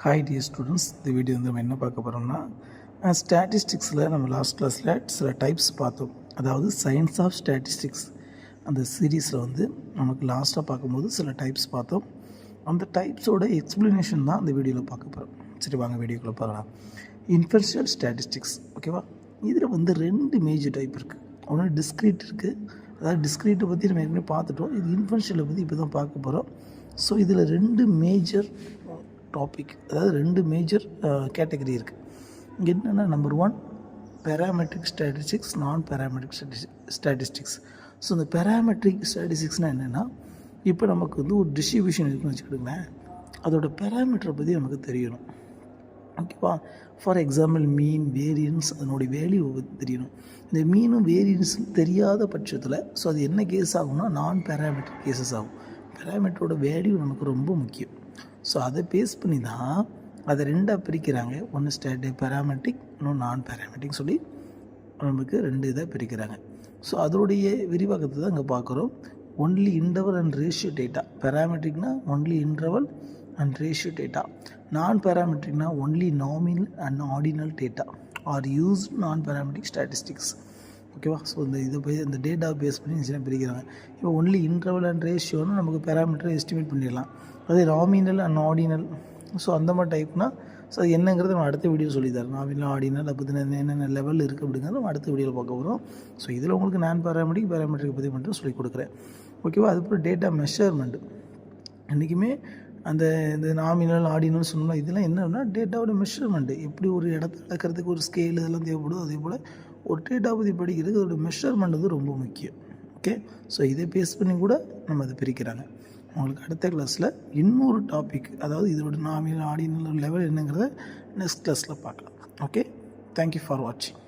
Hi dear students, இந்த video வந்து நம்ம என்ன பார்க்க போகிறோம்னா ஸ்டாட்டிஸ்டிக்ஸில் நம்ம லாஸ்ட் கிளாஸில் சில டைப்ஸ் பார்த்தோம். அதாவது சயின்ஸ் ஆஃப் ஸ்டாட்டிஸ்டிக்ஸ் அந்த சீரீஸில் வந்து நமக்கு லாஸ்ட்டாக பார்க்கும்போது சில டைப்ஸ் பார்த்தோம். அந்த டைப்ஸோட எக்ஸ்ப்ளனேஷன் தான் இந்த வீடியோவில் பார்க்க போகிறோம். சரி, வாங்க வீடியோக்குள்ளே பார்க்கலாம். இன்ஃபெர்ஷியல் ஸ்டாட்டிஸ்டிக்ஸ், ஓகேவா? இதில் வந்து 2 மேஜர் டைப் இருக்குது. ஒன்று டிஸ்க்ரீட் இருக்குது. அதாவது டிஸ்க்ரீட்டை பற்றி நம்ம ஏற்கனவே பார்த்துட்டோம். இது இன்ஃபெர்ஷியலை பற்றி இப்போ தான் பார்க்க போகிறோம். ஸோ இதில் 2 மேஜர் டாபிக், அதாவது 2 மேஜர் கேட்டகரி இருக்குது. இங்கே என்னென்னா, நம்பர் 1 பேராமெட்ரிக் ஸ்டாட்டிஸ்டிக்ஸ், நான் பேராமெட்ரிக் ஸ்டாட்டிஸ்டிக்ஸ். ஸோ இந்த பேராமெட்ரிக் ஸ்டாட்டிஸ்டிக்ஸ்னால் என்னென்னா, இப்போ நமக்கு வந்து ஒரு டிஸ்ட்ரிபியூஷன் இருக்குன்னு வச்சுக்கிடுங்களேன், அதோட பேராமீட்டரை பற்றி நமக்கு தெரியணும், ஓகேவா? ஃபார் எக்ஸாம்பிள் மீன், வேரியன்ஸ், அதனுடைய வேல்யூ தெரியணும். இந்த மீனும் வேரியன்ஸும் தெரியாத பட்சத்தில் ஸோ அது என்ன கேஸ் ஆகும்னா நான் பேராமெட்ரிக் கேசஸ் ஆகும். பேராமீட்டரோட வேல்யூ நமக்கு ரொம்ப முக்கியம். ஸோ அதை பேஸ் பண்ணி தான் அதை 2ஆக பிரிக்கிறாங்க. ஒன்று பேராமெட்ரிக், இன்னும் நான் பேராமெட்ரிக் சொல்லி நமக்கு 2 இதாக பிரிக்கிறாங்க. ஸோ அதோடைய விரிவாக்கத்தை தான் இங்கே பார்க்குறோம். Only interval and ratio data. பேராமெட்ரிக்னா only interval and ratio data. Non பேராமெட்ரிக்னா only nominal and ordinal data are use non parametric statistics, ஓகேவா? ஸோ இந்த டேட்டா பேஸ் பண்ணி சின்ன பிரிக்கிறாங்க. இப்போ ஒன்லி இன்டர்வல் அண்ட் ரேஷியோன்னு நமக்கு பேராமீட்டரை எஸ்டிமேட் பண்ணிடலாம். அதே நாமினல் அண்ட் ஆர்டினல், ஸோ அந்த மாதிரி டைப்னா ஸோ அது என்னங்கிறது நம்ம அடுத்த வீடியோ சொல்லித்தரோம். நாமினல், ஆர்டினல், அப்போ என்னென்ன லெவல் இருக்குது அப்படிங்கிறது நம்ம அடுத்த வீடியோவில் பார்க்க போகிறோம். ஸோ இதில் உங்களுக்கு நான் பேராமெட்ரிக் பற்றி மட்டும் சொல்லிக் கொடுக்குறேன், ஓகேவா? அதுக்கப்புறம் டேட்டா மெஷர்மெண்ட்டு. என்றைக்குமே அந்த இந்த நாமினல், ஆர்டினல் சொன்னோம்னா இதெல்லாம் என்னன்னா டேட்டாவோட மெஷர்மெண்ட்டு. எப்படி ஒரு இடத்த அளக்கிறதுக்கு ஒரு ஸ்கேல் இதெல்லாம் தேவைப்படுது, அதே போல் ஒரு டேட்டா பற்றி படிக்கிறதுக்கு அதோட மெஷர்மெண்ட் வந்து ரொம்ப முக்கியம், ஓகே? ஸோ இதை பேஸ் பண்ணி கூட நம்ம அதை பிரிக்கிறாங்க. உங்களுக்கு அடுத்த கிளாஸில் இன்னொரு டாபிக், அதாவது இதோட நாமினல், ஆர்டினல் லெவல் என்னங்கிறத நெக்ஸ்ட் கிளாஸில் பார்க்கலாம், ஓகே? தேங்க்யூ ஃபார் வாட்சிங்.